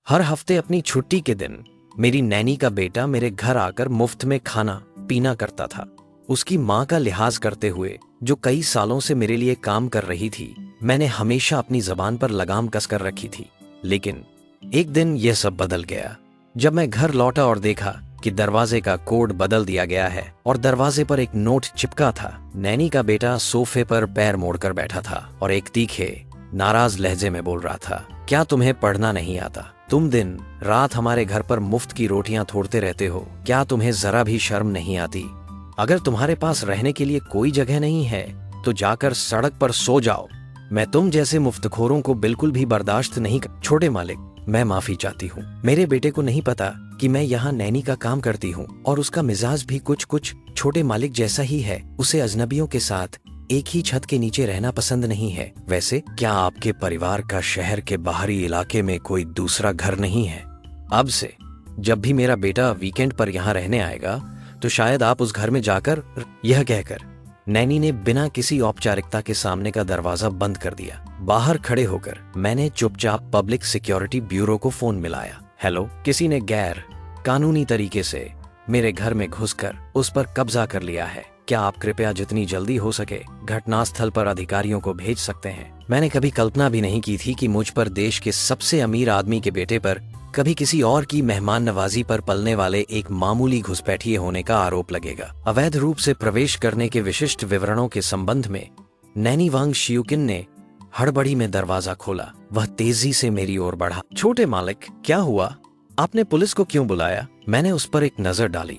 हर हफ्ते अपनी छुट्टी के दिन मेरी नैनी का बेटा मेरे घर आकर मुफ्त में खाना पीना करता था। उसकी माँ का लिहाज करते हुए, जो कई सालों से मेरे लिए काम कर रही थी, मैंने हमेशा अपनी जबान पर लगाम कसकर रखी थी। लेकिन एक दिन यह सब बदल गया जब मैं घर लौटा और देखा कि दरवाजे का कोड बदल दिया गया है और दरवाजे पर एक नोट चिपका था। नैनी का बेटा सोफे पर पैर मोड़कर बैठा था और एक तीखे, नाराज लहजे में बोल रहा था, क्या तुम्हें पढ़ना नहीं आता? तुम दिन रात हमारे घर पर मुफ्त की रोटियां तोड़ते रहते हो। क्या तुम्हें जरा भी शर्म नहीं आती? अगर तुम्हारे पास रहने के लिए कोई जगह नहीं है तो जाकर सड़क पर सो जाओ। मैं तुम जैसे मुफ्तखोरों को बिल्कुल भी बर्दाश्त नहीं कर। छोटे मालिक, मैं माफी चाहती हूँ। मेरे बेटे को नहीं पता कि मैं यहाँ नैनी का काम करती हूँ और उसका मिजाज भी कुछ छोटे मालिक जैसा ही है। उसे अजनबियों के साथ एक ही छत के नीचे रहना पसंद नहीं है। वैसे क्या आपके परिवार का शहर के बाहरी इलाके में कोई दूसरा घर नहीं है? अब से जब भी मेरा बेटा वीकेंड पर यहाँ रहने आएगा तो शायद आप उस घर में जाकर। यह कहकर नैनी ने बिना किसी औपचारिकता के सामने का दरवाजा बंद कर दिया। बाहर खड़े होकर मैंने चुपचाप पब्लिक सिक्योरिटी ब्यूरो को फोन मिलाया। हेलो, किसी ने गैर कानूनी तरीके से मेरे घर में घुसकर उस पर कब्जा कर लिया है। क्या आप कृपया जितनी जल्दी हो सके घटनास्थल पर अधिकारियों को भेज सकते हैं? मैंने कभी कल्पना भी नहीं की थी कि मुझ पर देश के सबसे अमीर आदमी के बेटे पर कभी किसी और की मेहमान नवाजी पर पलने वाले एक मामूली घुसपैठिए होने का आरोप लगेगा। अवैध रूप से प्रवेश करने के विशिष्ट विवरणों के संबंध में नैनी वांग शियुकिन ने हड़बड़ी में दरवाजा खोला। वह तेजी से मेरी ओर बढ़ा। छोटे मालिक, क्या हुआ? आपने पुलिस को क्यों बुलाया? मैंने उस पर एक नजर डाली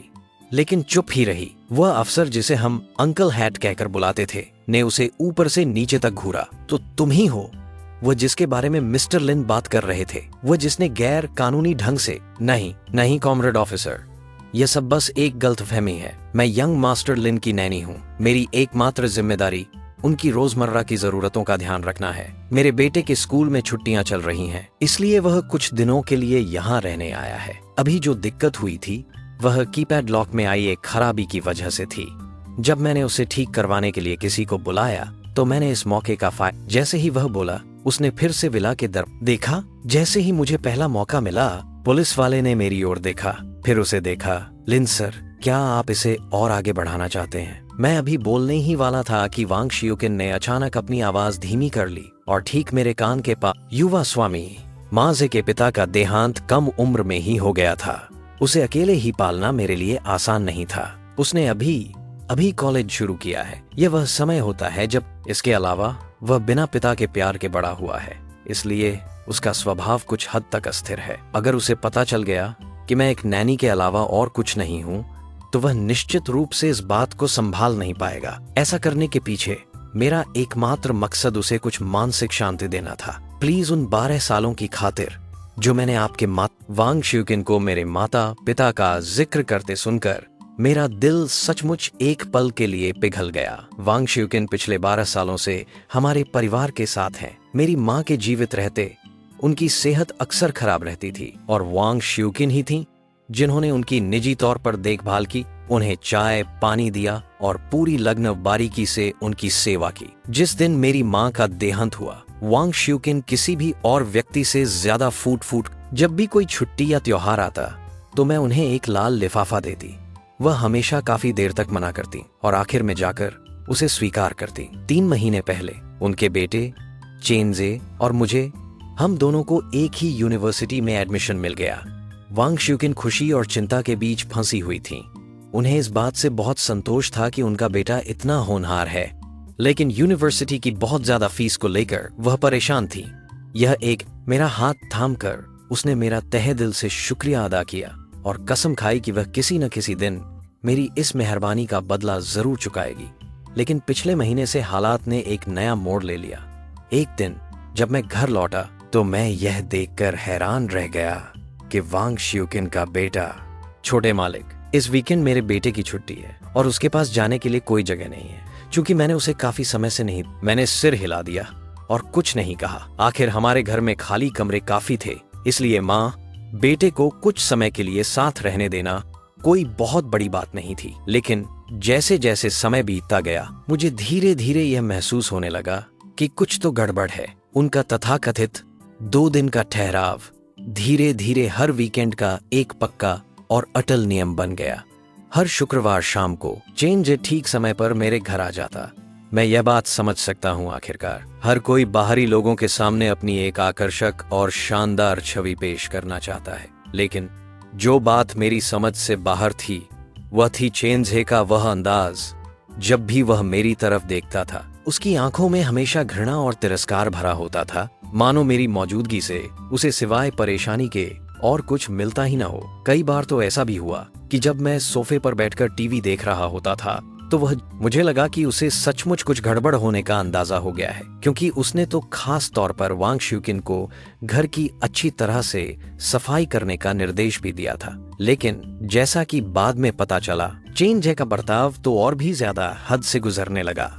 लेकिन चुप ही रही। वह अफसर जिसे हम अंकल हैट कहकर बुलाते थे ने उसे ऊपर से नीचे तक घूरा। तो तुम ही हो वह जिसके बारे में मिस्टर लिन बात कर रहे थे? वह जिसने गैर कानूनी ढंग से? नहीं कॉमरेड ऑफिसर, यह सब बस एक गलतफहमी है। मैं यंग मास्टर लिन की नैनी हूँ। मेरी एकमात्र जिम्मेदारी उनकी रोजमर्रा की जरूरतों का ध्यान रखना है। मेरे बेटे के स्कूल में छुट्टियां चल रही हैं, इसलिए वह कुछ दिनों के लिए यहाँ रहने आया है। अभी जो दिक्कत हुई थी वह कीपैड लॉक में आई एक खराबी की वजह से थी। जब मैंने उसे ठीक करवाने के लिए किसी को बुलाया तो मैंने इस मौके का फायदा। जैसे ही वह बोला, उसने फिर से विला के दर देखा। जैसे ही मुझे पहला मौका मिला, पुलिस वाले ने मेरी ओर देखा, फिर उसे देखा। लिन सर, क्या आप इसे और आगे बढ़ाना चाहते हैं? मैं अभी बोलने ही वाला था कि वांग शियुकिन ने अचानक अपनी आवाज धीमी कर ली और ठीक मेरे कान के पास। युवा स्वामी माजे के पिता का देहांत कम उम्र में ही हो गया था। उसे अकेले ही पालना मेरे लिए आसान नहीं था। उसने अभी कॉलेज शुरू किया है। यह वह समय होता है जब, इसके अलावा, वह बिना पिता के प्यार के बड़ा हुआ है, इसलिए उसका स्वभाव कुछ हद तक अस्थिर है। अगर उसे पता चल गया कि मैं एक नैनी के अलावा और कुछ नहीं हूँ तो वह निश्चित रूप से इस बात को संभाल नहीं पाएगा। ऐसा करने के पीछे मेरा एकमात्र मकसद उसे कुछ मानसिक शांति देना था। प्लीज उन 12 सालों की खातिर जो मैंने आपके वांग शियुकिन को मेरे माता पिता का जिक्र करते सुनकर मेरा दिल सचमुच एक पल के लिए पिघल गया। वांग शियुकिन पिछले 12 सालों से हमारे परिवार के साथ हैं। मेरी माँ के जीवित रहते उनकी सेहत अक्सर खराब रहती थी और वांग शियुकिन ही थी जिन्होंने उनकी निजी तौर पर देखभाल की, उन्हें चाय पानी दिया और पूरी लग्न बारीकी से उनकी सेवा की। जिस दिन मेरी माँ का देहांत हुआ, वांग शियुकिन किसी भी और व्यक्ति से ज्यादा फूट जब भी कोई छुट्टी या त्योहार आता तो मैं उन्हें एक लाल लिफाफा देती। वह हमेशा काफी देर तक मना करती और आखिर में जाकर उसे स्वीकार करती। 3 महीने पहले उनके बेटे चेनजे और मुझे, हम दोनों को एक ही यूनिवर्सिटी में एडमिशन मिल गया। वांग शियुकिन खुशी और चिंता के बीच फंसी हुई थीं। उन्हें इस बात से बहुत संतोष था कि उनका बेटा इतना होनहार है, लेकिन यूनिवर्सिटी की बहुत ज्यादा फीस को लेकर वह परेशान थी। यह एक मेरा हाथ थामकर उसने मेरा तहे दिल से शुक्रिया अदा किया और कसम खाई कि वह किसी न किसी दिन मेरी इस मेहरबानी का बदला जरूर चुकाएगी। लेकिन पिछले महीने से हालात ने एक नया मोड़ ले लिया। एक दिन जब मैं घर लौटा तो मैं यह देखकर हैरान रह गया कि वांग शियुकिन का बेटा। छोटे मालिक, इस वीकेंड मेरे बेटे की छुट्टी है और उसके पास जाने के लिए कोई जगह नहीं है। चूंकि मैंने उसे काफी समय से नहीं, मैंने सिर हिला दिया और कुछ नहीं कहा। आखिर हमारे घर में खाली कमरे काफी थे, इसलिए माँ बेटे को कुछ समय के लिए साथ रहने देना कोई बहुत बड़ी बात नहीं थी। लेकिन जैसे जैसे समय बीतता गया, मुझे धीरे धीरे यह महसूस होने लगा कि कुछ तो गड़बड़ है। उनका तथाकथित 2 दिन का ठहराव धीरे धीरे हर वीकेंड का एक पक्का और अटल नियम बन गया। हर शुक्रवार शाम को चेन जे ठीक समय पर मेरे घर आ जाता। मैं यह बात समझ सकता हूँ, आखिरकार हर कोई बाहरी लोगों के सामने अपनी एक आकर्षक और शानदार छवि पेश करना चाहता है, लेकिन जो बात मेरी समझ से बाहर थी वह थी चेंजे का वह अंदाज। जब भी वह मेरी तरफ देखता था, उसकी आंखों में हमेशा घृणा और तिरस्कार भरा होता था, मानो मेरी मौजूदगी से उसे सिवाय परेशानी के और कुछ मिलता ही न हो। कई बार तो ऐसा भी हुआ कि जब मैं सोफे पर बैठकर टीवी देख रहा होता था तो वह मुझे लगा कि उसे सचमुच कुछ गड़बड़ होने का अंदाजा हो गया है, क्योंकि उसने तो खास तौर पर वांग शुकिन को घर की अच्छी तरह से सफाई करने का निर्देश भी दिया था। लेकिन जैसा कि बाद में पता चला, चेन जे का बर्ताव तो और भी ज्यादा हद से गुजरने लगा।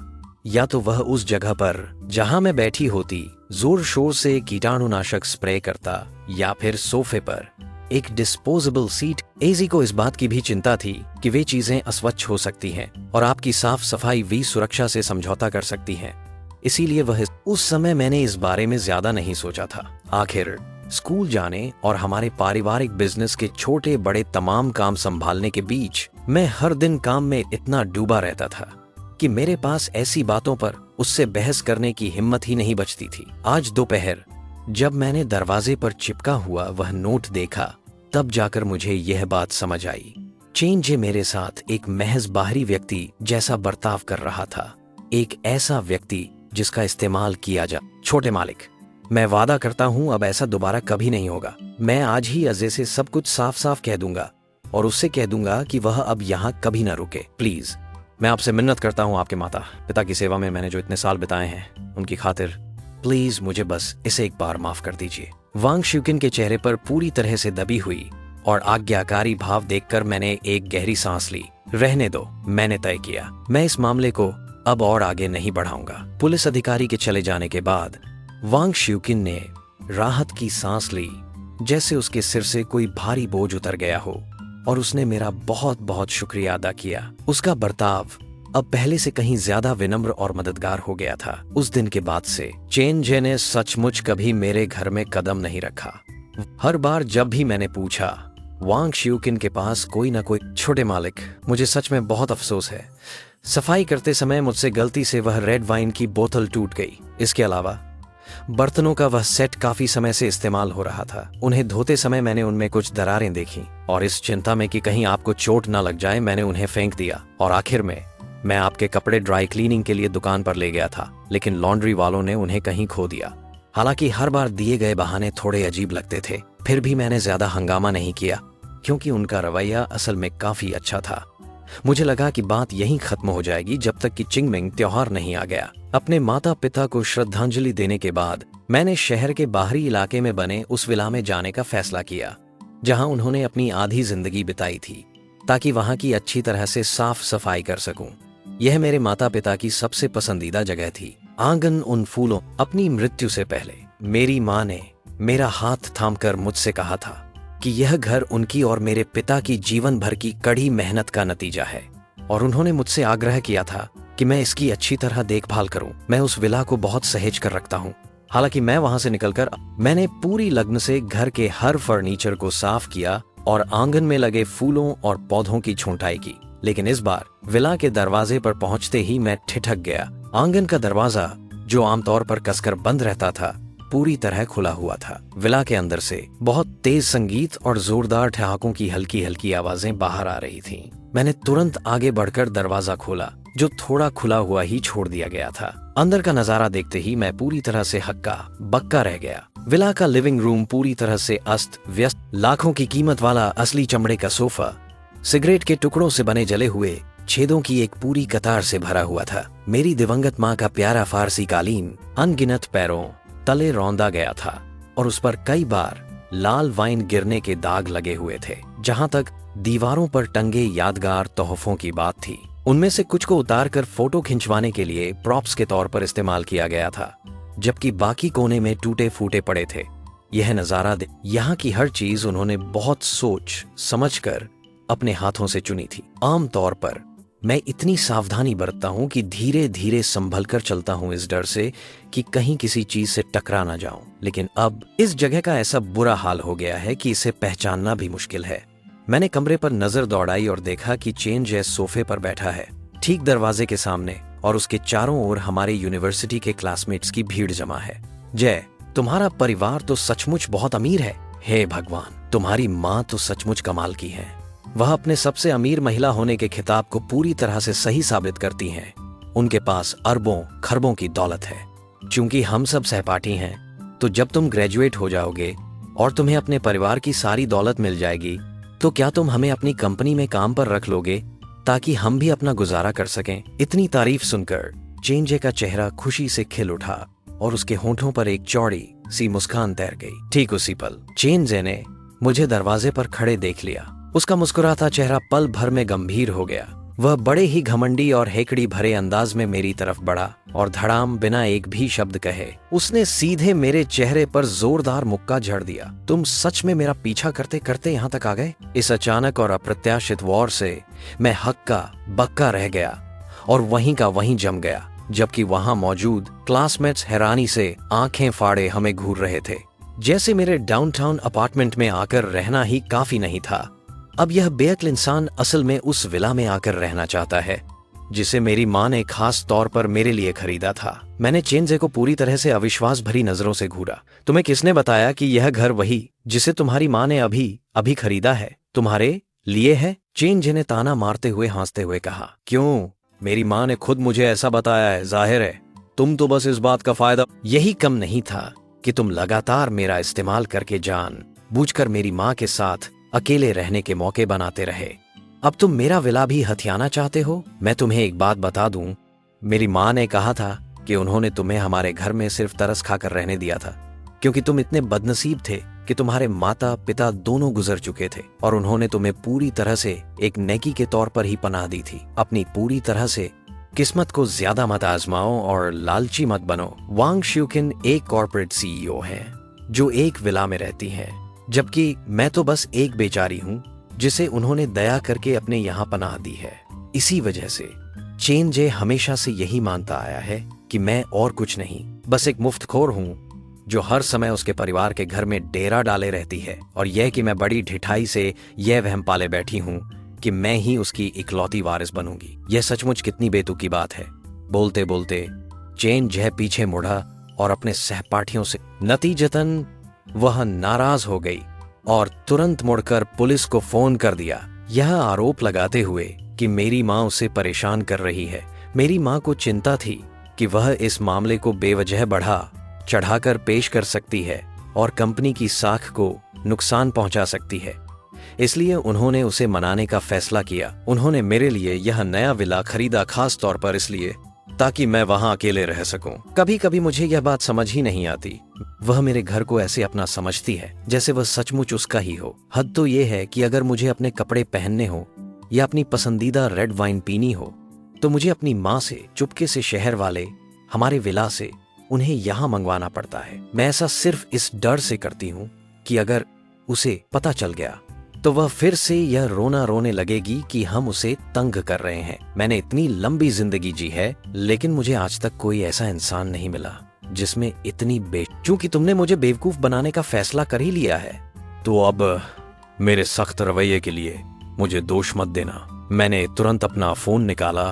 या तो वह उस जगह पर जहां मैं बैठी होती जोर शोर से कीटाणुनाशक स्प्रे करता, या फिर सोफे पर एक डिस्पोजेबल सीट। एजी को इस बात की भी चिंता थी कि वे चीजें अस्वच्छ हो सकती हैं और आपकी साफ सफाई भी सुरक्षा से समझौता कर सकती हैं। इसीलिए वह उस समय मैंने इस बारे में ज्यादा नहीं सोचा था। आखिर स्कूल जाने और हमारे पारिवारिक बिजनेस के छोटे बड़े तमाम काम संभालने के बीच मैं हर दिन काम में इतना डूबा रहता था कि मेरे पास ऐसी बातों पर उससे बहस करने की हिम्मत ही नहीं बचती थी। आज दोपहर जब मैंने दरवाजे पर चिपका हुआ वह नोट देखा, तब जाकर मुझे यह बात समझ आई। चेन जे मेरे साथ एक महज बाहरी व्यक्ति जैसा बर्ताव कर रहा था, एक ऐसा व्यक्ति जिसका इस्तेमाल किया जा। छोटे मालिक, मैं वादा करता हूं अब ऐसा दोबारा कभी नहीं होगा। मैं आज ही अजय से सब कुछ साफ साफ कह दूंगा और उससे कह दूंगा कि वह अब यहाँ कभी ना रुके। प्लीज, मैं आपसे मिन्नत करता हूँ, आपके माता पिता की सेवा में मैंने जो इतने साल बिताए हैं उनकी खातिर प्लीज मुझे बस इसे एक बार माफ कर दीजिए। वांग शुकिन के चेहरे पर पूरी तरह से दबी हुई और आज्ञाकारी भाव देखकर मैंने एक गहरी सांस ली। रहने दो, मैंने तय किया, मैं इस मामले को अब और आगे नहीं बढ़ाऊंगा। पुलिस अधिकारी के चले जाने के बाद वांग शुकिन ने राहत की सांस ली, जैसे उसके सिर से कोई भारी बोझ उतर गया हो, और उसने मेरा बहुत बहुत शुक्रिया अदा किया। उसका बर्ताव अब पहले से कहीं ज्यादा विनम्र और मददगार हो गया था। उस दिन के बाद से चेन जे ने सचमुच कभी मेरे घर में कदम नहीं रखा। हर बार जब भी मैंने पूछा, वांग शुकिन के पास कोई ना कोई। छोटे मालिक, मुझे सच में बहुत अफसोस है, सफाई करते समय मुझसे गलती से वह रेड वाइन की बोतल टूट गई। इसके अलावा बर्तनों का वह सेट काफी समय से इस्तेमाल हो रहा था। उन्हें धोते समय मैंने उनमें कुछ दरारें देखी और इस चिंता में कि कहीं आपको चोट ना लग जाए, मैंने उन्हें फेंक दिया। और आखिर में मैं आपके कपड़े ड्राई क्लीनिंग के लिए दुकान पर ले गया था, लेकिन लॉन्ड्री वालों ने उन्हें कहीं खो दिया। हालांकि हर बार दिए गए बहाने थोड़े अजीब लगते थे, फिर भी मैंने ज्यादा हंगामा नहीं किया, क्योंकि उनका रवैया असल में काफी अच्छा था। मुझे लगा कि बात यहीं खत्म हो जाएगी जब तक कि चिंगमिंग त्योहार नहीं आ गया। अपने माता पिता को श्रद्धांजलि देने के बाद मैंने शहर के बाहरी इलाके में बने उस विला में जाने का फैसला किया, जहां उन्होंने अपनी आधी जिंदगी बिताई थी, ताकि वहां की अच्छी तरह से साफ सफाई कर सकूं। यह मेरे माता पिता की सबसे पसंदीदा जगह थी। आंगन उन फूलों। अपनी मृत्यु से पहले मेरी माँ ने मेरा हाथ थामकर मुझसे कहा था कि यह घर उनकी और मेरे पिता की जीवन भर की कड़ी मेहनत का नतीजा है, और उन्होंने मुझसे आग्रह किया था कि मैं इसकी अच्छी तरह देखभाल करूं। मैं उस विला को बहुत सहेज कर रखता हूं। हालांकि मैं वहां से निकलकर मैंने पूरी लगन से घर के हर फर्नीचर को साफ किया और आंगन में लगे फूलों और पौधों की छुंटाई की। लेकिन इस बार विला के दरवाजे पर पहुंचते ही मैं ठिठक गया। आंगन का दरवाजा, जो आमतौर पर कसकर बंद रहता था, पूरी तरह खुला हुआ था। विला के अंदर से बहुत तेज संगीत और जोरदार ठहाकों की हल्की हल्की आवाजें बाहर आ रही थीं। मैंने तुरंत आगे बढ़कर दरवाजा खोला, जो थोड़ा खुला हुआ ही छोड़ दिया गया था। अंदर का नजारा देखते ही मैं पूरी तरह से हक्का बक्का रह गया। विला का लिविंग रूम पूरी तरह से अस्त व्यस्त। लाखों की कीमत वाला असली चमड़े का सोफा सिगरेट के टुकड़ों से बने जले हुए छेदों की एक पूरी कतार से भरा हुआ था। मेरी दिवंगत माँ का प्यारा फारसी कालीन अनगिनत पैरों तले रौंदा गया था और उस पर कई बार लाल वाइन गिरने के दाग लगे हुए थे। जहां तक दीवारों पर टंगे यादगार तोहफों की बात थी, उनमें से कुछ को उतारकर फोटो खिंचवाने के लिए प्रॉप्स के तौर पर इस्तेमाल किया गया था, जबकि बाकी कोने में टूटे फूटे पड़े थे। यह नजारा यहाँ की हर चीज उन्होंने बहुत सोच समझकर अपने हाथों से चुनी थी। आम तौर पर मैं इतनी सावधानी बरतता हूँ कि धीरे धीरे संभल कर चलता हूँ, इस डर से कि कहीं किसी चीज से टकरा ना जाऊं। लेकिन अब इस जगह का ऐसा बुरा हाल हो गया है कि इसे पहचानना भी मुश्किल है। मैंने कमरे पर नजर दौड़ाई और देखा कि चेन जय सोफे पर बैठा है, ठीक दरवाजे के सामने, और उसके चारों ओर हमारे यूनिवर्सिटी के क्लासमेट्स की भीड़ जमा है। जय, तुम्हारा परिवार तो सचमुच बहुत अमीर है। हे भगवान, तुम्हारी माँ तो सचमुच कमाल की है। वह अपने सबसे अमीर महिला होने के खिताब को पूरी तरह से सही साबित करती हैं। उनके पास अरबों खरबों की दौलत है। चूंकि हम सब सहपाठी हैं, तो जब तुम ग्रेजुएट हो जाओगे और तुम्हें अपने परिवार की सारी दौलत मिल जाएगी, तो क्या तुम हमें अपनी कंपनी में काम पर रख लोगे ताकि हम भी अपना गुजारा कर सकें? इतनी तारीफ सुनकर चेंजे का चेहरा खुशी से खिल उठा और उसके होंठों पर एक चौड़ी सी मुस्कान तैर गई। ठीक उसी पल चेंजे ने मुझे दरवाजे पर खड़े देख लिया। उसका मुस्कुराता चेहरा पल भर में गंभीर हो गया। वह बड़े ही घमंडी और हेकड़ी भरे अंदाज में मेरी तरफ बढ़ा और धड़ाम बिना एक भी शब्द कहे उसने सीधे मेरे चेहरे पर जोरदार मुक्का झड़ दिया। तुम सच में मेरा पीछा करते करते यहाँ तक आ गए? इस अचानक और अप्रत्याशित वॉर से मैं हक्का बक्का रह गया और वहीं का वहीं जम गया, जबकि वहां मौजूद क्लासमेट्स हैरानी से आंखें फाड़े हमें घूर रहे थे, जैसे मेरे डाउनटाउन अपार्टमेंट में आकर रहना ही काफी नहीं था। अब यह बेअक्ल इंसान असल में उस विला में आकर रहना चाहता है जिसे मेरी माँ ने खास तौर पर मेरे लिए खरीदा था। मैंने चेंजे को पूरी तरह से अविश्वास भरी नजरों से घूरा। तुम्हें किसने बताया कि यह घर वही जिसे तुम्हारी माँ ने अभी अभी खरीदा है तुम्हारे लिए है? चेंजे ने ताना मारते हुए हंसते हुए कहा। क्यों? मेरी माँ ने खुद मुझे ऐसा बताया है। जाहिर है तुम तो बस इस बात का फायदा। यही कम नहीं था कि तुम लगातार मेरा इस्तेमाल करके जान बूझकर मेरी माँ के साथ अकेले रहने के मौके बनाते रहे। अब तुम मेरा विला भी हथियाना चाहते हो? मैं तुम्हें एक बात बता दूं, मेरी माँ ने कहा था कि उन्होंने तुम्हें हमारे घर में सिर्फ तरस खाकर रहने दिया था क्योंकि तुम इतने बदनसीब थे कि तुम्हारे माता पिता दोनों गुजर चुके थे और उन्होंने तुम्हें पूरी तरह से एक नेकी के तौर पर ही पनाह दी थी। अपनी पूरी तरह से किस्मत को ज्यादा मत आजमाओ और लालची मत बनो। वांग श्यूकिन एक कॉर्पोरेट सीईओ है जो एक विला में रहती है, जबकि मैं तो बस एक बेचारी हूँ जिसे उन्होंने दया करके अपने यहाँ पनाह दी है। इसी वजह से चेंजे हमेशा से यही मानता आया है कि मैं और कुछ नहीं, बस एक मुफ्तखोर हूँ जो हर समय उसके परिवार के घर में डेरा डाले रहती है, और यह कि मैं बड़ी ढिठाई से यह वहम पाले बैठी हूँ कि मैं ही उसकी इकलौती वारिस बनूंगी। यह सचमुच कितनी बेतुकी बात है। बोलते बोलते चेंजे पीछे मुड़ा और अपने सहपाठियों से नतीजतन वह नाराज हो गई और तुरंत मुड़कर पुलिस को फोन कर दिया, यह आरोप लगाते हुए कि मेरी माँ उसे परेशान कर रही है। मेरी माँ को चिंता थी कि वह इस मामले को बेवजह बढ़ा चढ़ाकर पेश कर सकती है और कंपनी की साख को नुकसान पहुंचा सकती है, इसलिए उन्होंने उसे मनाने का फैसला किया। उन्होंने मेरे लिए यह नया विला खरीदा खास तौर पर इसलिए ताकि मैं वहां अकेले रह सकूं। कभी कभी मुझे यह बात समझ ही नहीं आती, वह मेरे घर को ऐसे अपना समझती है जैसे वह सचमुच उसका ही हो। हद तो यह है कि अगर मुझे अपने कपड़े पहनने हो या अपनी पसंदीदा रेड वाइन पीनी हो तो मुझे अपनी माँ से चुपके से शहर वाले हमारे विला से उन्हें यहाँ मंगवाना पड़ता है। मैं ऐसा सिर्फ इस डर से करती हूँ कि अगर उसे पता चल गया तो वह फिर से यह रोना रोने लगेगी कि हम उसे तंग कर रहे हैं। मैंने इतनी लंबी जिंदगी जी है, लेकिन मुझे आज तक कोई ऐसा इंसान नहीं मिला जिसमें इतनी चूंकि तुमने मुझे बेवकूफ बनाने का फैसला कर ही लिया है, तो अब मेरे सख्त रवैये के लिए मुझे दोष मत देना। मैंने तुरंत अपना फोन निकाला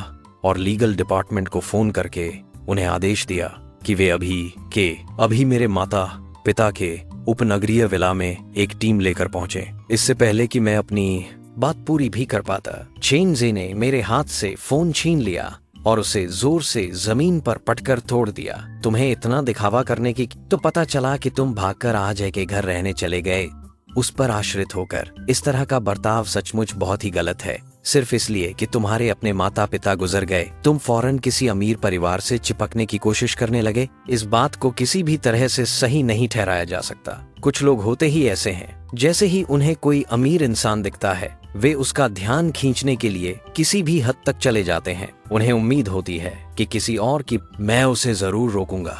और लीगल डिपार्टमेंट को फोन करके उन्हें आदेश दिया कि वे अभी मेरे माता पिता के उपनगरीय विला में एक टीम लेकर पहुंचे, इससे पहले कि मैं अपनी बात पूरी भी कर पाता। चेंजे ने मेरे हाथ से फोन छीन लिया और उसे जोर से जमीन पर पटकर तोड़ दिया। तुम्हें इतना दिखावा करने की तो पता चला कि तुम भागकर अजय के घर रहने चले गए, उस पर आश्रित होकर। इस तरह का बर्ताव सचमुच बहुत ही गलत है। सिर्फ इसलिए कि तुम्हारे अपने माता पिता गुजर गए, तुम फौरन किसी अमीर परिवार से चिपकने की कोशिश करने लगे। इस बात को किसी भी तरह से सही नहीं ठहराया जा सकता। कुछ लोग होते ही ऐसे हैं, जैसे ही उन्हें कोई अमीर इंसान दिखता है वे उसका ध्यान खींचने के लिए किसी भी हद तक चले जाते हैं। उन्हें उम्मीद होती है कि किसी और की मैं उसे जरूर रोकूंगा।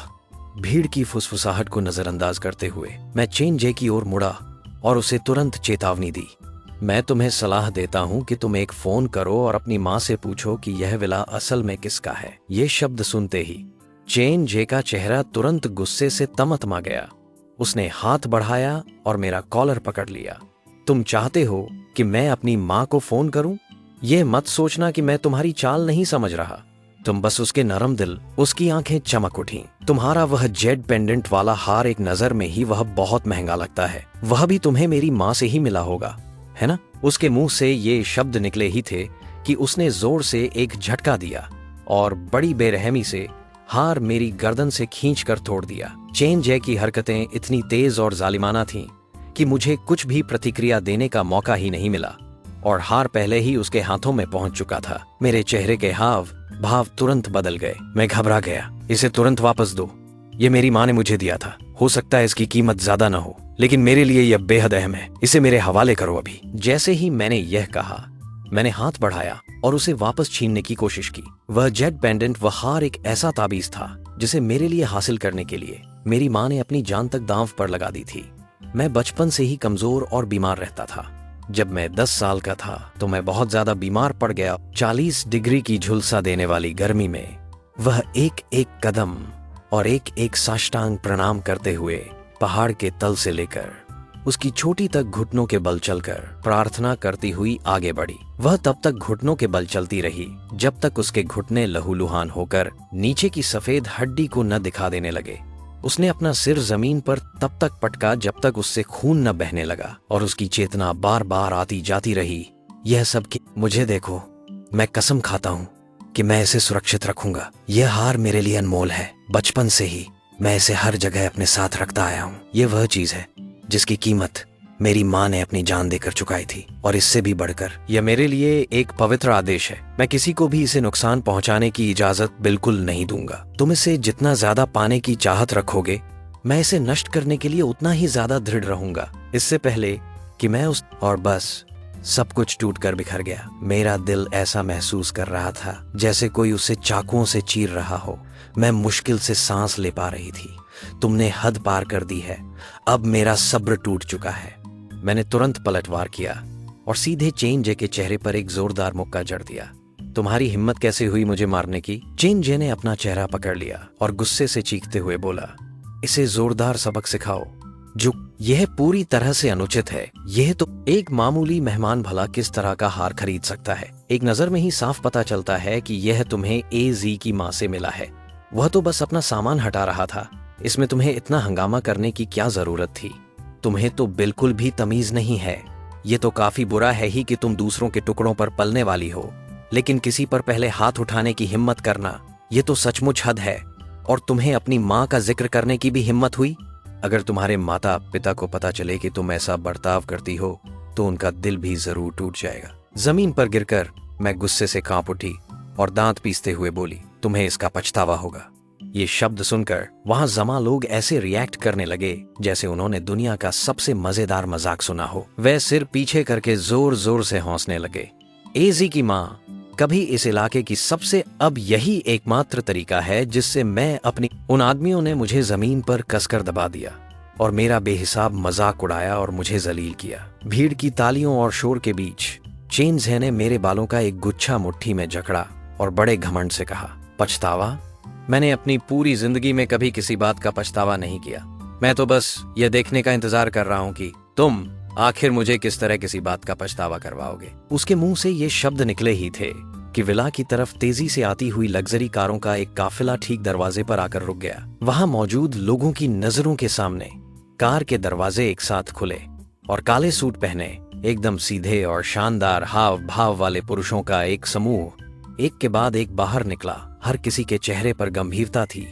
भीड़ की फुसफुसाहट को नजरअंदाज करते हुए मैं चेंजे की ओर मुड़ा और उसे तुरंत चेतावनी दी। मैं तुम्हें सलाह देता हूँ कि तुम एक फोन करो और अपनी माँ से पूछो कि यह विला असल में किसका है। ये शब्द सुनते ही चेन जे का चेहरा तुरंत गुस्से से तमतमा गया। उसने हाथ बढ़ाया और मेरा कॉलर पकड़ लिया। तुम चाहते हो कि मैं अपनी माँ को फोन करूं? ये मत सोचना कि मैं तुम्हारी चाल नहीं समझ रहा। तुम बस उसके नरम दिल। उसकी आंखें चमक उठी। तुम्हारा वह जेड पेंडेंट वाला हार एक नजर में ही वह बहुत महंगा लगता है। वह भी तुम्हें मेरी माँ से ही मिला होगा, है ना? उसके मुंह से ये शब्द निकले ही थे कि उसने जोर से एक झटका दिया और बड़ी बेरहमी से हार मेरी गर्दन से खींचकर तोड़ दिया। चेन जे की हरकतें इतनी तेज और जालिमाना थीं कि मुझे कुछ भी प्रतिक्रिया देने का मौका ही नहीं मिला और हार पहले ही उसके हाथों में पहुंच चुका था। मेरे चेहरे के हाव भाव तुरंत बदल गए। मैं घबरा गया। इसे तुरंत वापस दो। ये मेरी माँ ने मुझे दिया था। हो सकता है इसकी कीमत ज्यादा न हो, लेकिन मेरे लिए यह बेहद अहम है। इसे मेरे हवाले करो अभी। जैसे ही मैंने यह कहा, मैंने हाथ बढ़ाया और उसे वापस छीनने की कोशिश की। वह जेड पेंडेंट, वह हार एक ऐसा ताबीज था जिसे मेरे लिए हासिल करने के लिए मेरी माँ ने अपनी जान तक दांव पर लगा दी थी। मैं बचपन से ही कमजोर और बीमार रहता था। जब मैं 10 साल का था तो मैं बहुत ज्यादा बीमार पड़ गया। 40 डिग्री की झुलसा देने वाली गर्मी में वह एक एक कदम और एक एक साष्टांग प्रणाम करते हुए पहाड़ के तल से लेकर उसकी चोटी तक घुटनों के बल चलकर प्रार्थना करती हुई आगे बढ़ी। वह तब तक घुटनों के बल चलती रही जब तक उसके घुटने लहूलुहान होकर नीचे की सफेद हड्डी को न दिखा देने लगे। उसने अपना सिर जमीन पर तब तक पटका जब तक उससे खून न बहने लगा और उसकी चेतना बार बार आती जाती रही। यह सब कि मुझे देखो, मैं कसम खाता हूँ कि मैं इसे सुरक्षित रखूंगा। यह हार मेरे लिए अनमोल है। बचपन से ही मैं इसे हर जगह अपने साथ रखता आया हूँ। यह वह चीज है जिसकी कीमत मेरी माँ ने अपनी जान देकर चुकाई थी, और इससे भी बढ़कर यह मेरे लिए एक पवित्र आदेश है। मैं किसी को भी इसे नुकसान पहुंचाने की इजाजत बिल्कुल नहीं दूंगा। तुम इसे जितना ज्यादा पाने की चाहत रखोगे, मैं इसे नष्ट करने के लिए उतना ही ज्यादा दृढ़ रहूंगा। इससे पहले कि मैं उस और बस सब कुछ टूटकर बिखर गया। मेरा दिल ऐसा महसूस कर रहा था जैसे कोई उसे चाकुओं से चीर रहा हो। मैं मुश्किल से सांस ले पा रही थी। तुमने हद पार कर दी है। अब मेरा सब्र टूट चुका है। मैंने तुरंत पलटवार किया और सीधे चेन जे के चेहरे पर एक जोरदार मुक्का जड़ दिया। तुम्हारी हिम्मत कैसे हुई मुझे मारने की? चेन जे ने अपना चेहरा पकड़ लिया और गुस्से से चीखते हुए बोला, इसे जोरदार सबक सिखाओ। जो यह पूरी तरह से अनुचित है। यह तो एक मामूली मेहमान भला किस तरह का हार खरीद सकता है? एक नजर में ही साफ पता चलता है कि यह तुम्हें एजी की माँ से मिला है। वह तो बस अपना सामान हटा रहा था। इसमें तुम्हें इतना हंगामा करने की क्या जरूरत थी? तुम्हें तो बिल्कुल भी तमीज नहीं है। ये तो काफी बुरा है ही कि तुम दूसरों के टुकड़ों पर पलने वाली हो, लेकिन किसी पर पहले हाथ उठाने की हिम्मत करना, ये तो सचमुच हद है। और तुम्हें अपनी माँ का जिक्र करने की भी हिम्मत हुई? अगर तुम्हारे माता पिता को पता चले कि तुम ऐसा बर्ताव करती हो तो उनका दिल भी जरूर टूट जाएगा। जमीन पर गिरकर मैं गुस्से से कांप उठी और दांत पीसते हुए बोली, तुम्हें इसका पछतावा होगा। ये शब्द सुनकर वहां जमा लोग ऐसे रिएक्ट करने लगे जैसे उन्होंने दुनिया का सबसे मजेदार मजाक सुना हो। वे सिर पीछे करके जोर जोर से हंसने लगे। एजी की माँ कभी इस इलाके की सबसे, अब यही एकमात्र तरीका है जिससे मैं अपनी, उन आदमियों ने मुझे जमीन पर कसकर दबा दिया और मेरा बेहिसाब मजाक उड़ाया और मुझे जलील किया। भीड़ की तालियों और शोर के बीच चेन जे ने मेरे बालों का एक गुच्छा मुट्ठी में जकड़ा और बड़े घमंड से कहा, पछतावा? मैंने अपनी पूरी जिंदगी में कभी किसी बात का पछतावा नहीं किया। मैं तो बस यह देखने का इंतजार कर रहा हूं कि तुम आखिर मुझे किस तरह किसी बात का पछतावा करवाओगे। उसके मुंह से ये शब्द निकले ही थे कि विला की तरफ तेजी से आती हुई लग्जरी कारों का एक काफिला ठीक दरवाजे पर आकर रुक गया। वहां मौजूद लोगों की नजरों के सामने कार के दरवाजे एक साथ खुले और काले सूट पहने एकदम सीधे और शानदार हाव भाव वाले पुरुषों का एक समूह एक के बाद एक बाहर निकला। हर किसी के चेहरे पर गंभीरता थी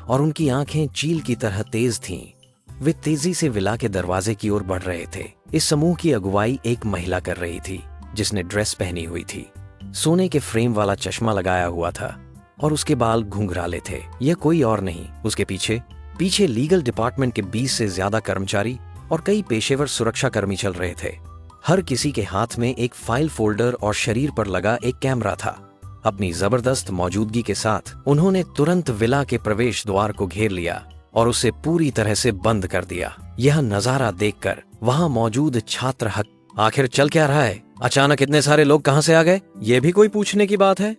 और उनकी आंखें चील की तरह तेज थीं। वे तेजी से विला के दरवाजे की ओर बढ़ रहे थे। इस समूह की अगुवाई एक महिला कर रही थी जिसने ड्रेस पहनी हुई थी, सोने के फ्रेम वाला चश्मा लगाया हुआ था और उसके बाल घुंघराले थे। यह कोई और नहीं, उसके पीछे लीगल डिपार्टमेंट के 20 से ज्यादा कर्मचारी और कई पेशेवर सुरक्षा कर्मी चल रहे थे। हर किसी के हाथ में एक फाइल फोल्डर और शरीर पर लगा एक कैमरा था। अपनी जबरदस्त मौजूदगी के साथ उन्होंने तुरंत विला के प्रवेश द्वार को घेर लिया और उसे पूरी तरह से बंद कर दिया। यह नजारा देखकर वहां मौजूद छात्र हक आखिर चल क्या रहा है? अचानक इतने सारे लोग कहां से आ गए? ये भी कोई पूछने की बात है?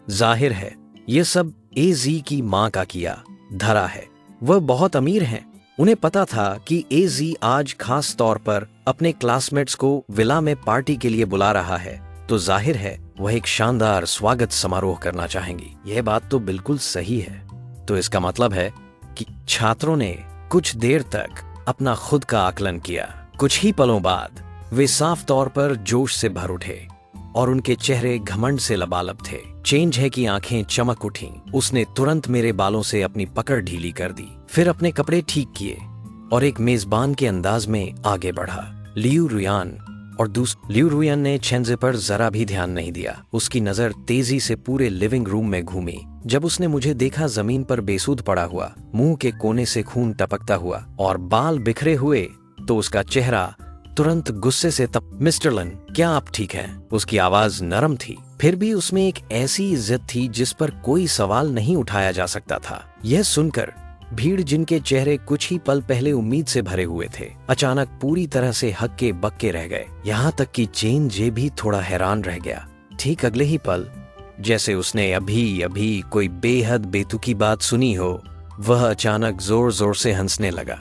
जाहिर है ये सब एजी की माँ का किया धरा है। वह बहुत अमीर हैं। उन्हें पता था कि एजी आज खास तौर पर अपने क्लासमेट्स को विला में पार्टी के लिए बुला रहा है, तो जाहिर है वह एक शानदार स्वागत समारोह करना चाहेंगी। यह बात तो बिल्कुल सही है। तो इसका मतलब है कि छात्रों ने कुछ देर तक अपना खुद का आकलन किया। कुछ ही पलों बाद वे साफ तौर पर जोश से भर उठे और उनके चेहरे घमंड से लबालब थे। चेंज है कि आंखें चमक उठीं। उसने तुरंत मेरे बालों से अपनी पकड़ ढीली कर दी, फिर अपने कपड़े ठीक किए और एक मेजबान के अंदाज में आगे बढ़ा। लियू रुयान ने चेंजे पर जरा भी ध्यान नहीं दिया। उसकी नजर तेजी से पूरे लिविंग रूम में घूमी। जब उसने मुझे देखा जमीन पर बेसुध पड़ा हुआ, मुंह के कोने से खून टपकता हुआ और बाल बिखरे हुए, तो उसका चेहरा तुरंत गुस्से से मिस्टर लिन, क्या आप ठीक हैं? उसकी आवाज नरम थी, फिर भी उसमें एक ऐसी इज्जत थी जिस पर कोई सवाल नहीं उठाया जा सकता था। यह सुनकर भीड़, जिनके चेहरे कुछ ही पल पहले उम्मीद से भरे हुए थे, अचानक पूरी तरह से हक्के बक्के रह गए। यहाँ तक कि चेन जे भी थोड़ा हैरान रह गया। ठीक अगले ही पल, जैसे उसने अभी अभी कोई बेहद बेतुकी बात सुनी हो, वह अचानक जोर जोर से हंसने लगा।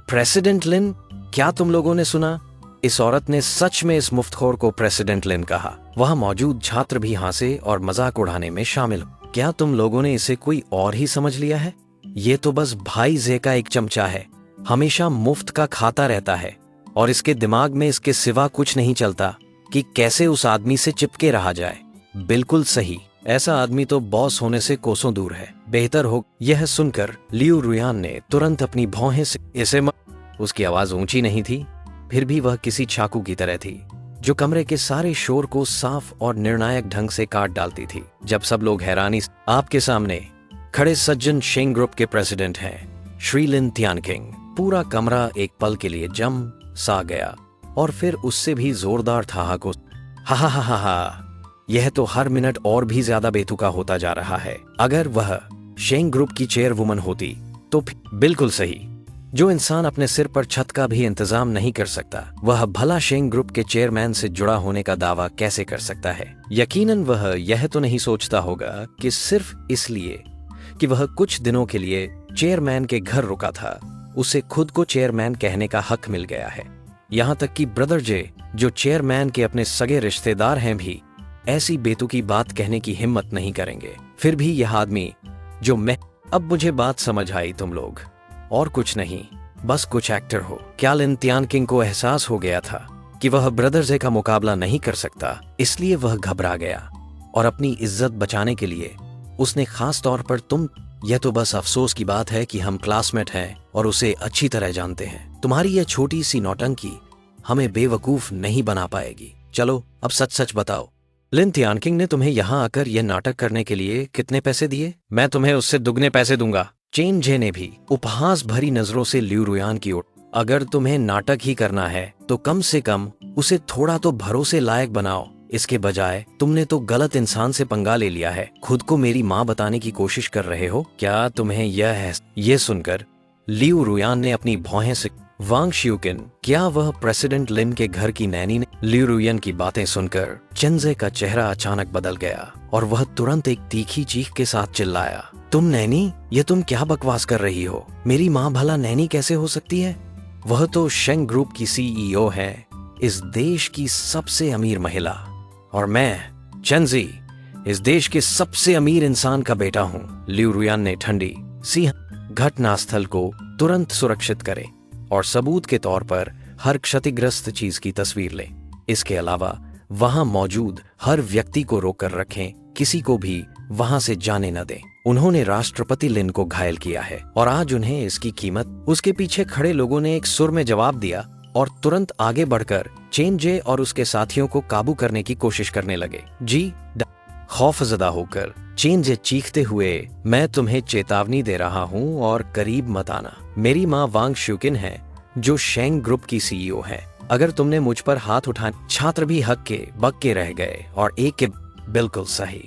प्रेसिडेंट लिन, क्या तुम लोगों ने सुना? इस औरत ने सच में इस मुफ्तखोर को प्रेसिडेंट लिन कहा। वहां मौजूद छात्र भी हंसे और मजाक उड़ाने में शामिल। क्या तुम लोगों ने इसे कोई और ही समझ लिया है? ये तो बस भाई जे का एक चमचा है, हमेशा मुफ्त का खाता रहता है और इसके दिमाग में इसके सिवा कुछ नहीं चलता कि कैसे उस आदमी से चिपके रहा जाए। बिल्कुल सही, ऐसा आदमी तो बॉस होने से कोसों दूर है। बेहतर हो। यह सुनकर लियू रुयान ने तुरंत अपनी भौहें से उसकी आवाज ऊंची नहीं थी, फिर भी वह किसी चाकू की तरह थी जो कमरे के सारे शोर को साफ और निर्णायक ढंग से काट डालती थी। जब सब लोग हैरानी, आपके सामने खड़े सज्जन शेंग ग्रुप के प्रेसिडेंट हैं श्री लिन तियानकिंग। पूरा कमरा एक पल के लिए जम सा गया और फिर उससे भी जोरदार ठहाको। हा हा हा हा, यह तो हर मिनट और भी ज्यादा बेतुका होता जा रहा है। अगर वह शेंग ग्रुप की चेयरवुमन होती तो बिल्कुल सही। जो इंसान अपने सिर पर छत का भी इंतजाम नहीं कर सकता, वह भला शेंग ग्रुप के चेयरमैन से जुड़ा होने का दावा कैसे कर सकता है? यकीनन वह यह तो नहीं सोचता होगा कि सिर्फ इसलिए कि वह कुछ दिनों के लिए चेयरमैन के घर रुका था, उसे खुद को चेयरमैन कहने का हक मिल गया है। यहाँ तक कि ब्रदर जे, जो चेयरमैन के अपने सगे रिश्तेदार हैं, भी ऐसी बेतुकी बात कहने की हिम्मत नहीं करेंगे। फिर भी यह आदमी जो मैं, अब मुझे बात समझ आई। तुम लोग और कुछ नहीं, बस कुछ एक्टर हो। क्या लिन तियानकिंग को एहसास हो गया था कि वह ब्रदर जे का मुकाबला नहीं कर सकता, इसलिए वह घबरा गया और अपनी इज्जत बचाने के लिए उसने खास तौर पर यह तो बस अफसोस की बात है कि हम क्लासमेट हैं और उसे अच्छी तरह जानते हैं। तुम्हारी यह छोटी सी नौटंकी हमें बेवकूफ नहीं बना पाएगी। चलो अब सच सच बताओ, लिन तियानकिंग ने तुम्हें यहाँ आकर यह नाटक करने के लिए कितने पैसे दिए? मैं तुम्हें उससे दुगने पैसे दूंगा। चेन जे ने भी उपहास भरी नजरों से लियू रुयान की ओर, अगर तुम्हें नाटक ही करना है तो कम से कम उसे थोड़ा तो भरोसे लायक बनाओ। इसके बजाय तुमने तो गलत इंसान से पंगा ले लिया है। खुद को मेरी माँ बताने की कोशिश कर रहे हो क्या? तुम्हें यह है? ये सुनकर लियू रुयान ने अपनी भौहें से, वांग शियुकिन, क्या वह प्रेसिडेंट लिन के घर की नैनी ने? लियू रुयान की बातें सुनकर चेंजे का चेहरा अचानक बदल गया और वह तुरंत एक तीखी चीख के साथ चिल्लाया, तुम नैनी? ये तुम क्या बकवास कर रही हो? मेरी माँ भला नैनी कैसे हो सकती है? वह तो शेंग ग्रुप की सीईओ है, इस देश की सबसे अमीर महिला, और मैं चेंजी इस देश के सबसे अमीर इंसान का बेटा हूँ। लियू रुयान ने ठंडी सी घटनास्थल को तुरंत सुरक्षित करे और सबूत के तौर पर हर क्षतिग्रस्त चीज की तस्वीर ले। इसके अलावा वहां मौजूद हर व्यक्ति को रोककर रखें, किसी को भी वहां से जाने न दें। उन्होंने राष्ट्रपति लिन को घायल किया है और आज उन्हें इसकी कीमत। उसके पीछे खड़े लोगों ने एक सुर में जवाब दिया और तुरंत आगे बढ़कर चेन जे और उसके साथियों को काबू करने की कोशिश करने लगे। जी, खौफजदा होकर चेन जे चीखते हुए, मैं तुम्हें चेतावनी दे रहा हूँ और करीब मत आना। मेरी माँ वांग शियुकिन है जो शेंग ग्रुप की सीईओ है। अगर तुमने मुझ पर हाथ उठाए, छात्र भी हक्के बक्के रह गए और एक के बिल्कुल सही।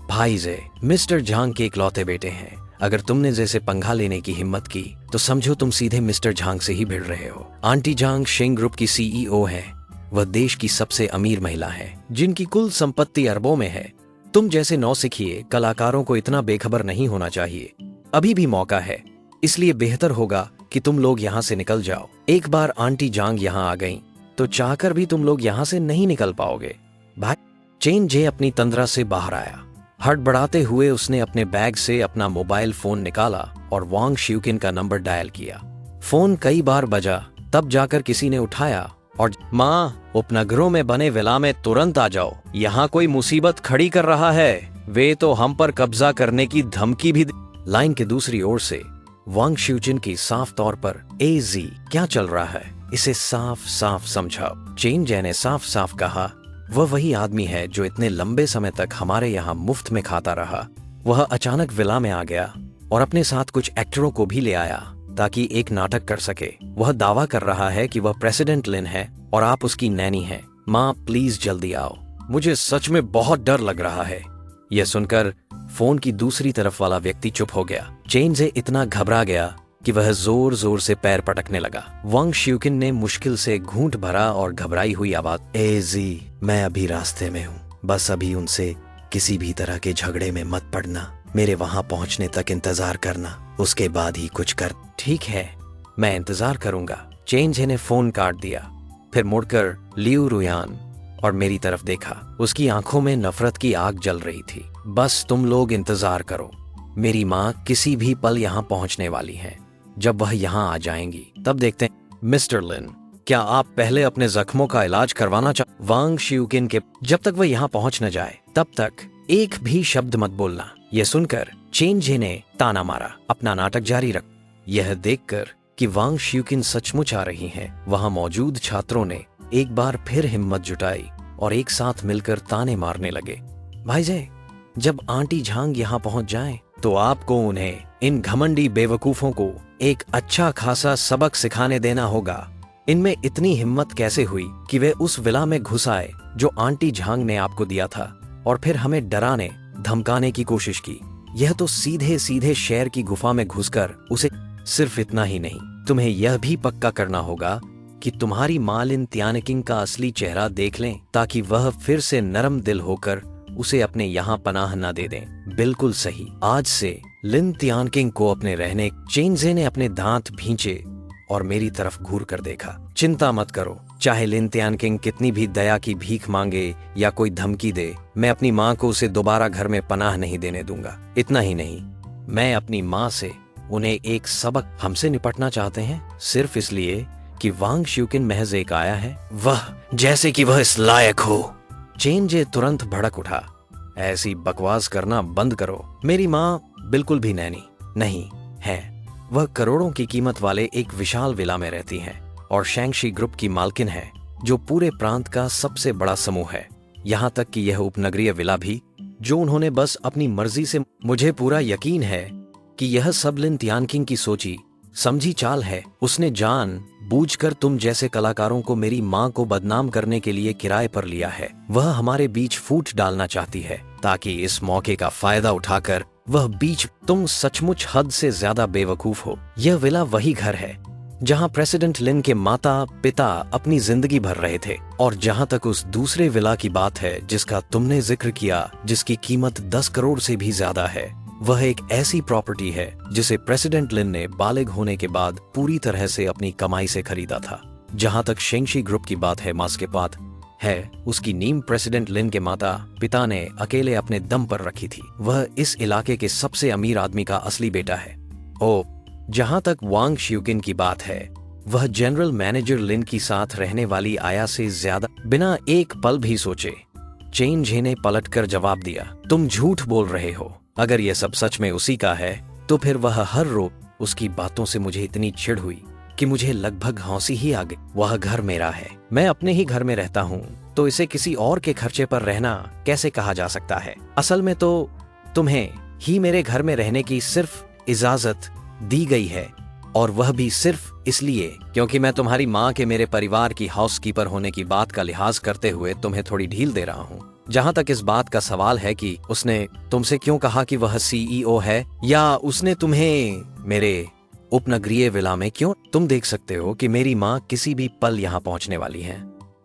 भाई जे मिस्टर झांग के इकलौते बेटे हैं। अगर तुमने जैसे पंगा लेने की हिम्मत की तो समझो तुम सीधे मिस्टर झांग से ही भिड़ रहे हो। आंटी झांग शेंग ग्रुप की सीईओ है वह देश की सबसे अमीर महिला है, जिनकी कुल संपत्ति अरबों में है। तुम जैसे नौसिखिए कलाकारों को इतना बेखबर नहीं होना चाहिए। अभी भी मौका है, इसलिए बेहतर होगा कि तुम लोग यहाँ से निकल जाओ। एक बार आंटी जांग यहाँ आ गईं, तो चाहकर भी तुम लोग यहाँ से नहीं निकल पाओगे। भाई चेन जे अपनी तंद्रा से बाहर आया। हड़बड़ाते हुए उसने अपने बैग से अपना मोबाइल फोन निकाला और वांग शिवकिन का नंबर डायल किया। फोन कई बार बजा, तब जाकर किसी ने उठाया और माँ, उपनगरों में बने विला में तुरंत आ जाओ, यहाँ कोई मुसीबत खड़ी कर रहा है, वे तो हम पर कब्जा करने की धमकी भी। लाइन के दूसरी ओर से वांग शिवचिन की साफ तौर पर एजी क्या चल रहा है, इसे साफ साफ समझाओ। चेन जे ने साफ साफ कहा, वह वही आदमी है जो इतने लंबे समय तक हमारे यहाँ मुफ्त में खाता रहा। वह अचानक विला में आ गया और अपने साथ कुछ एक्टरों को भी ले आया ताकि एक नाटक कर सके। वह दावा कर रहा है कि वह प्रेसिडेंट लिन है और आप उसकी नैनी हैं। माँ प्लीज जल्दी आओ, मुझे सच में बहुत डर लग रहा है। यह सुनकर फोन की दूसरी तरफ वाला व्यक्ति चुप हो गया। चेन जे इतना घबरा गया कि वह जोर जोर से पैर पटकने लगा। वांग शिवकिन ने मुश्किल से घूंट भरा और घबराई हुई आवाज, एजी, मैं अभी रास्ते में हूँ, बस अभी उनसे किसी भी तरह के झगड़े में मत पड़ना, मेरे वहां पहुंचने तक इंतजार करना, उसके बाद ही कुछ कर। ठीक है, मैं इंतजार करूंगा। चेन जे ने फोन काट दिया, फिर मुड़कर लियू रुयान और मेरी तरफ देखा। उसकी आंखों में नफरत की आग जल रही थी। बस तुम लोग इंतजार करो, मेरी माँ किसी भी पल यहाँ पहुंचने वाली है। जब वह यहाँ आ जाएंगी तब देखते हैं। मिस्टर लिन, क्या आप पहले अपने जख्मों का इलाज करवाना वांग शिवकिन के, जब तक वह यहाँ पहुंच न जाए तब तक एक भी शब्द मत बोलना। यह सुनकर चेन जे ने ताना मारा, अपना नाटक जारी रख। यह देखकर कि वांग शिवकिन सचमुच आ रही हैं, वहां मौजूद छात्रों ने एक बार फिर हिम्मत जुटाई और एक साथ मिलकर ताने मारने लगे। भाईजे, जब आंटी झांग यहाँ पहुंच जाएं, तो आपको उन्हें, इन घमंडी बेवकूफों को एक अच्छा खासा सबक सिखाने देना होगा। इनमें इतनी हिम्मत कैसे हुई कि वे उस विला में घुस आए जो आंटी झांग ने आपको दिया था, और फिर हमें डराने धमकाने की कोशिश की। यह तो सीधे सीधे शेर की गुफा में घुसकर उसे। सिर्फ इतना ही नहीं, तुम्हें यह भी पक्का करना होगा कि तुम्हारी माँ लिन त्यानकिंग का असली चेहरा देख लें, ताकि वह फिर से नरम दिल होकर उसे अपने यहाँ पनाह न दे दें। बिल्कुल सही, आज से लिन त्यानकिंग को अपने रहने। चेन जे ने अपने दांत भींचे और मेरी तरफ घूर कर देखा। चिंता मत करो, चाहे लिन त्यानकिंग कितनी भी दया की भीख मांगे या कोई धमकी दे, मैं अपनी माँ को उसे दोबारा घर में पनाह नहीं देने दूंगा। इतना ही नहीं, मैं अपनी माँ से उन्हें एक सबक। हमसे निपटना चाहते हैं सिर्फ इसलिए कि वांग शिवकिन महज एक आया है, वह जैसे कि वह इस लायक हो। चेन जे तुरंत भड़क उठा, ऐसी बकवास करना बंद करो। मेरी माँ बिल्कुल भी नैनी नहीं है। वह करोड़ों की कीमत वाले एक विशाल विला में रहती हैं और शैंगशी ग्रुप की मालकिन है, जो पूरे प्रांत का सबसे बड़ा समूह है। यहाँ तक कि यह उपनगरीय विला भी, जो उन्होंने बस अपनी मर्जी से। मुझे पूरा यकीन है कि यह सब लिन त्यानकिंग की सोची समझी चाल है। उसने जान बूझकर तुम जैसे कलाकारों को मेरी माँ को बदनाम करने के लिए किराए पर लिया है। वह हमारे बीच फूट डालना चाहती है ताकि इस मौके का फायदा उठाकर वह बीच। तुम सचमुच हद से ज्यादा बेवकूफ हो। यह विला वही घर है जहाँ प्रेसिडेंट लिन के माता पिता अपनी जिंदगी भर रहे थे, और जहाँ तक उस दूसरे विला की बात है जिसका तुमने जिक्र किया, जिसकी कीमत 10 करोड़ से भी ज्यादा है, वह एक ऐसी प्रॉपर्टी है जिसे प्रेसिडेंट लिन ने बालिग होने के बाद पूरी तरह से अपनी कमाई से खरीदा था। जहां तक शेंगशी ग्रुप की बात है, मास्के पात है, उसकी नींव प्रेसिडेंट लिन के माता पिता ने अकेले अपने दम पर रखी थी। वह इस इलाके के सबसे अमीर आदमी का असली बेटा है। ओ, जहां तक वांग शिवकिन की बात है, वह जनरल मैनेजर लिन की साथ रहने वाली आया से ज्यादा। बिना एक पल भी सोचे चेन जे ने पलटकर जवाब दिया, तुम झूठ बोल रहे हो। अगर यह सब सच में उसी का है तो फिर वह हर रोज। उसकी बातों से मुझे इतनी चिढ़ हुई कि मुझे लगभग हंसी ही आ गई। वह घर मेरा है, मैं अपने ही घर में रहता हूँ, तो इसे किसी और के खर्चे पर रहना कैसे कहा जा सकता है? असल में तो तुम्हें ही मेरे घर में रहने की सिर्फ इजाजत दी गई है, और वह भी सिर्फ इसलिए क्योंकि मैं तुम्हारी माँ के मेरे परिवार की हाउसकीपर होने की बात का लिहाज करते हुए तुम्हें थोड़ी ढील दे रहा हूँ। जहाँ तक इस बात का सवाल है कि उसने तुमसे क्यों कहा कि वह सीईओ है, या उसने तुम्हें मेरे उपनगरीय विला में क्यों। तुम देख सकते हो कि मेरी माँ किसी भी पल यहाँ पहुँचने वाली है।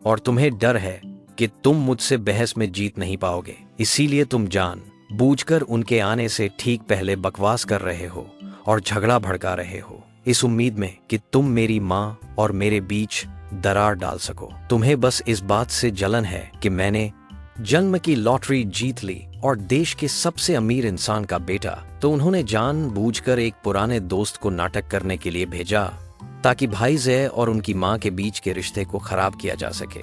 और तुम्हें डर है कि तुम मुझसे बहस में जीत नहीं पाओगे, इसीलिए तुम जान बूझकर उनके आने से ठीक पहले बकवास कर रहे हो और झगड़ा भड़का रहे हो, इस उम्मीद में कि तुम मेरी माँ और मेरे बीच दरार डाल सको। तुम्हें बस इस बात से जलन है कि मैंने जन्म की लॉटरी जीत ली और देश के सबसे अमीर इंसान का बेटा, तो उन्होंने जानबूझकर एक पुराने दोस्त को नाटक करने के लिए भेजा ताकि भाई जय और उनकी माँ के बीच के रिश्ते को खराब किया जा सके।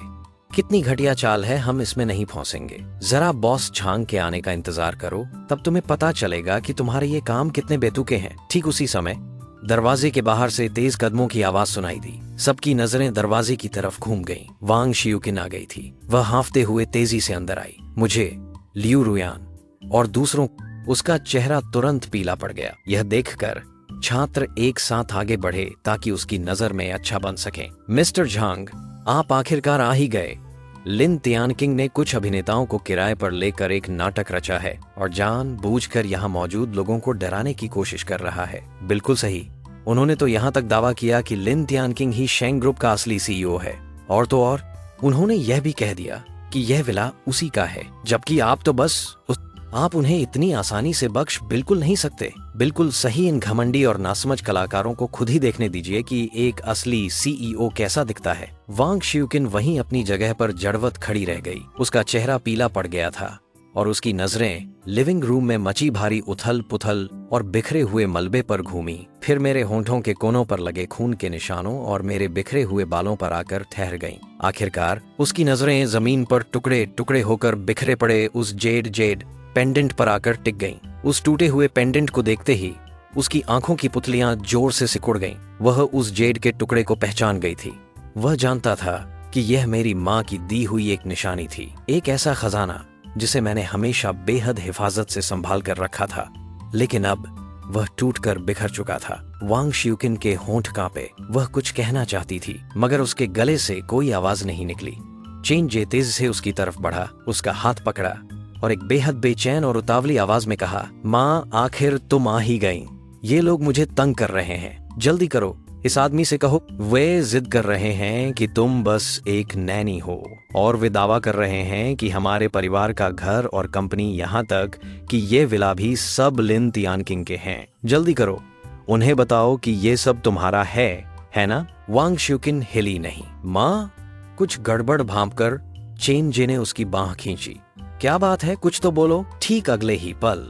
कितनी घटिया चाल है, हम इसमें नहीं फंसेंगे। जरा बॉस झांग के आने का इंतजार करो, तब तुम्हें पता चलेगा कि तुम्हारे ये काम कितने बेतुके हैं। ठीक उसी समय दरवाजे के बाहर से तेज कदमों की आवाज सुनाई दी। सबकी नजरें दरवाजे की तरफ घूम गईं। वांग शियुकिन आ गई थी। वह हांफते हुए तेजी से अंदर आई। मुझे, लियू रुयान और दूसरों, उसका चेहरा तुरंत पीला पड़ गया। यह देखकर छात्र एक साथ आगे बढ़े ताकि उसकी नजर में अच्छा बन सके। मिस्टर झांग, आप आखिरकार आ ही गए। लिन तियानकिंग ने कुछ अभिनेताओं को किराए पर लेकर एक नाटक रचा है और जानबूझकर यहाँ मौजूद लोगों को डराने की कोशिश कर रहा है। बिल्कुल सही। उन्होंने तो यहाँ तक दावा किया कि लिन तियानकिंग ही शेंग ग्रुप का असली सीईओ है। और तो और उन्होंने यह भी कह दिया कि यह विला उसी का है, जबकि आप तो बस आप उन्हें इतनी आसानी से बख्श बिल्कुल नहीं सकते। बिल्कुल सही। इन घमंडी और नासमझ कलाकारों को खुद ही देखने दीजिए कि एक असली सीईओ कैसा दिखता है। वांग शियुकिन वहीं अपनी जगह पर जड़वत खड़ी रह गई। उसका चेहरा पीला पड़ गया था और उसकी नजरें लिविंग रूम में मची भारी उथल पुथल और बिखरे हुए मलबे पर घूमी, फिर मेरे होंठों के कोनों पर लगे खून के निशानों और मेरे बिखरे हुए बालों पर आकर ठहर गईं। आखिरकार उसकी नजरें जमीन पर टुकड़े टुकड़े होकर बिखरे पड़े उस जेड पेंडेंट पर आकर टिक गईं। उस टूटे हुए पेंडेंट को देखते ही उसकी आंखों की पुतलियां जोर से सिकुड़ गईं। वह उस जेड के टुकड़े को पहचान गई थी। वह जानता था कि यह मेरी माँ की दी हुई एक निशानी थी, एक ऐसा खजाना जिसे मैंने हमेशा बेहद हिफाजत से संभाल कर रखा था, लेकिन अब वह टूटकर बिखर चुका था। वांग शियुकिन के होंठ कांपे। वह कुछ कहना चाहती थी मगर उसके गले से कोई आवाज नहीं निकली। चेन जे तेजी से उसकी तरफ बढ़ा, उसका हाथ पकड़ा और एक बेहद बेचैन और उतावली आवाज में कहा, माँ, आखिर तुम आ ही गईं। ये लोग मुझे तंग कर रहे हैं, जल्दी करो, इस आदमी से कहो। वे जिद कर रहे हैं कि तुम बस एक नैनी हो और वे दावा कर रहे हैं कि हमारे परिवार का घर और कंपनी, यहाँ तक कि ये विला भी सब लिन तियानकिंग के हैं। जल्दी करो, उन्हें बताओ कि ये सब तुम्हारा है ना? वांग शियुकिन हिली नहीं। माँ, कुछ गड़बड़ भांपकर चेन जे ने उसकी बांह खींची। क्या बात है, कुछ तो बोलो। ठीक अगले ही पल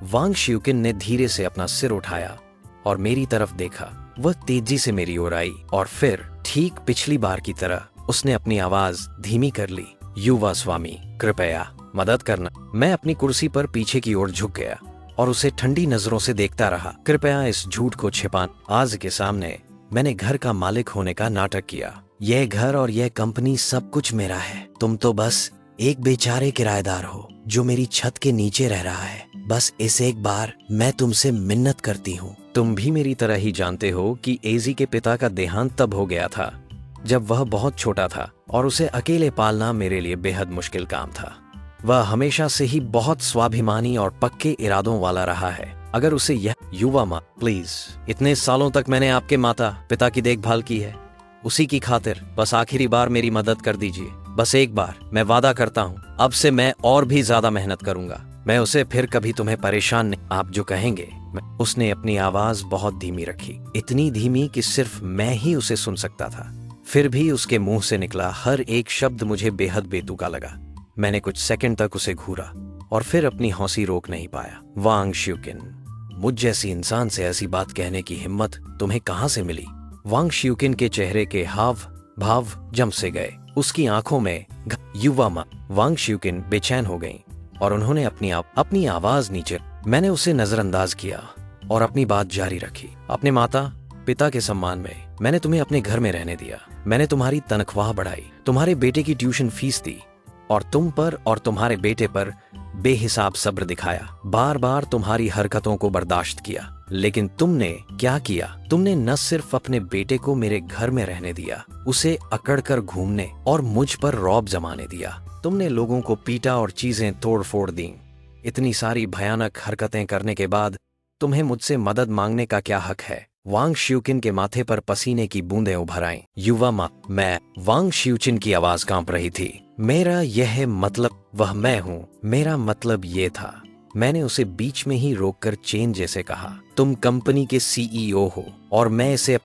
वांग शियुकिन ने धीरे से अपना सिर उठाया और मेरी तरफ देखा। वह तेजी से मेरी ओर आई और फिर ठीक पिछली बार की तरह उसने अपनी आवाज धीमी कर ली। युवा स्वामी, कृपया मदद करना। मैं अपनी कुर्सी पर पीछे की ओर झुक गया और उसे ठंडी नजरों से देखता रहा। कृपया इस झूठ को छिपाना। आज के सामने मैंने घर का मालिक होने का नाटक किया। यह घर और यह कंपनी सब कुछ मेरा है। तुम तो बस एक बेचारे किराएदार हो जो मेरी छत के नीचे रह रहा है। बस इस एक बार मैं तुमसे मिन्नत करती हूँ। तुम भी मेरी तरह ही जानते हो कि एजी के पिता का देहांत तब हो गया था जब वह बहुत छोटा था और उसे अकेले पालना मेरे लिए बेहद मुश्किल काम था। वह हमेशा से ही बहुत स्वाभिमानी और पक्के इरादों वाला रहा है। अगर उसे यह युवा माँ, प्लीज, इतने सालों तक मैंने आपके माता पिता की देखभाल की है, उसी की खातिर बस आखिरी बार मेरी मदद कर दीजिए। बस एक बार। मैं वादा करता हूँ अब से मैं और भी ज्यादा मेहनत करूंगा। मैं उसे फिर कभी तुम्हें परेशान नहीं, आप जो कहेंगे। उसने अपनी आवाज बहुत धीमी रखी, इतनी धीमी कि सिर्फ मैं ही उसे सुन सकता था। फिर भी उसके मुंह से निकला हर एक शब्द मुझे बेहद बेतुका लगा। मैंने कुछ सेकंड तक उसे घूरा और फिर अपनी हंसी रोक नहीं पाया। वांग शियुकिन, मुझ जैसी इंसान से ऐसी बात कहने की हिम्मत तुम्हें कहां से मिली? वांग शियुकिन के चेहरे के हाव भाव जम से गए। उसकी आंखों में युवा माँ। वांग शियुकिन बेचैन हो गईं और उन्होंने अपनी आवाज नीचे। मैंने उसे नजरअंदाज किया और अपनी बात जारी रखी। अपने माता पिता के सम्मान में मैंने तुम्हें अपने घर में रहने दिया। मैंने तुम्हारी तनख्वाह बढ़ाई, तुम्हारे बेटे की ट्यूशन फीस दी और तुम पर और तुम्हारे बेटे पर बेहिसाब सब्र दिखाया। बार बार तुम्हारी हरकतों को बर्दाश्त किया, लेकिन तुमने क्या किया? तुमने न सिर्फ अपने बेटे को मेरे घर में रहने दिया, उसे अकड़कर घूमने और मुझ पर रौब जमाने दिया। तुमने लोगों को पीटा और चीजें तोड़ फोड़ दी। इतनी सारी भयानक हरकतें करने के बाद तुम्हें मुझसे मदद मांगने का क्या हक है? वांग शिवकिन के माथे पर पसीने की बूंदें उभर आईं। युवा माँ, मैं। वांग शिवचिन की आवाज कांप रही थी। मेरा यह मतलब, वह मैं हूँ। मेरा मतलब ये था। मैंने उसे बीच में ही रोककर चेन जैसे कहा, तुम कंपनी के सीईओ हो और मैं इसे